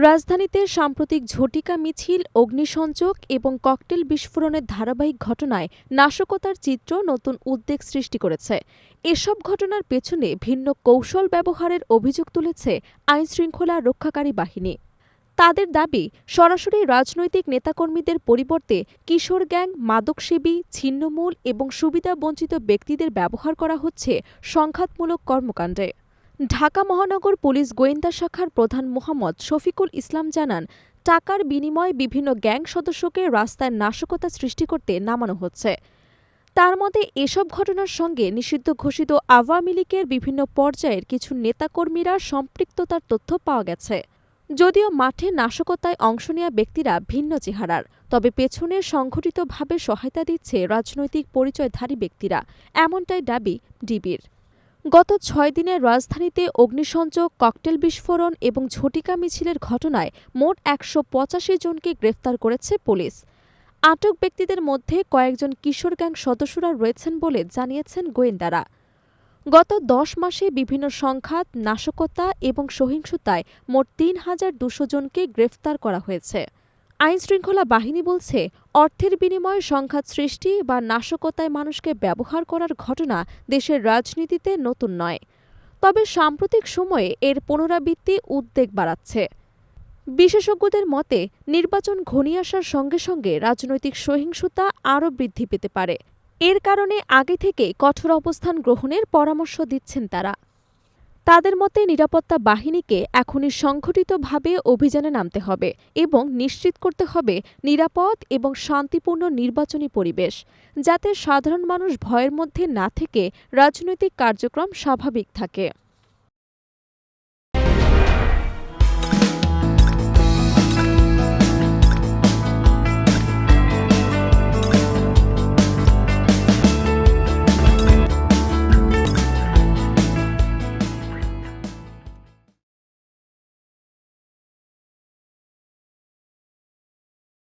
রাজধানীতে সাম্প্রতিক ঝটিকা মিছিল, অগ্নিসংযোগ এবং ককটেল বিস্ফোরণের ধারাবাহিক ঘটনায় নাশকতার চিত্র নতুন উদ্বেগ সৃষ্টি করেছে। এসব ঘটনার পেছনে ভিন্ন কৌশল ব্যবহারের অভিযোগ তুলেছে আইনশৃঙ্খলা রক্ষাকারী বাহিনী। তাদের দাবি, সরাসরি রাজনৈতিক নেতাকর্মীদের পরিবর্তে কিশোর গ্যাং, মাদকসেবী, ছিন্নমূল এবং সুবিধাবঞ্চিত ব্যক্তিদের ব্যবহার করা হচ্ছে সংঘাতমূলক কর্মকাণ্ডে। ঢাকা মহানগর পুলিশ গোয়েন্দা শাখার প্রধান মোহাম্মদ শফিকুল ইসলাম জানান, টাকার বিনিময়ে বিভিন্ন গ্যাং সদস্যকে রাস্তায় নাশকতা সৃষ্টি করতে নামানো হচ্ছে। তার মতে, এসব ঘটনার সঙ্গে নিষিদ্ধ ঘোষিত আওয়ামী লীগের বিভিন্ন পর্যায়ের কিছু নেতাকর্মীরা সম্পৃক্ততার তথ্য পাওয়া গেছে। যদিও মাঠে নাশকতায় অংশ নেওয়া ব্যক্তিরা ভিন্ন চেহারার, তবে পেছনে সংঘটিতভাবে সহায়তা দিচ্ছে রাজনৈতিক পরিচয়ধারী ব্যক্তিরা, এমনটাই দাবি ডিবির। গত ৬ দিনে রাজধানীতে অগ্নিসংযোগ, ককটেল বিস্ফোরণ এবং ঝটিকা মিছিলের ঘটনায় মোট ১৮৫ জনকে গ্রেফতার করেছে পুলিশ। আটক ব্যক্তিদের মধ্যে কয়েকজন কিশোর গ্যাং সদস্যরা রয়েছেন বলে জানিয়েছেন গোয়েন্দারা। গত ১০ মাসে বিভিন্ন সংঘাত, নাশকতা এবং সহিংসতায় মোট ৩,২০০ জনকে গ্রেফতার করা হয়েছে। আইনশৃঙ্খলা বাহিনী বলছে, অর্থের বিনিময়ে সংঘাত সৃষ্টি বা নাশকতায় মানুষকে ব্যবহার করার ঘটনা দেশের রাজনীতিতে নতুন নয়। তবে সাম্প্রতিক সময়ে এর পুনরাবৃত্তি উদ্বেগ বাড়াচ্ছে। বিশেষজ্ঞদের মতে, নির্বাচন ঘনিয়ে আসার সঙ্গে সঙ্গে রাজনৈতিক সহিংসতা আরও বৃদ্ধি পেতে পারে। এর কারণে আগে থেকে কঠোর অবস্থান গ্রহণের পরামর্শ দিচ্ছেন তারা। তাদের মতে, নিরাপত্তা বাহিনীকে এখনই সংগঠিতভাবে অভিযানে নামতে হবে এবং নিশ্চিত করতে হবে নিরাপদ এবং শান্তিপূর্ণ নির্বাচনী পরিবেশ, যাতে সাধারণ মানুষ ভয়ের মধ্যে না থেকে রাজনৈতিক কার্যক্রম স্বাভাবিক থাকে।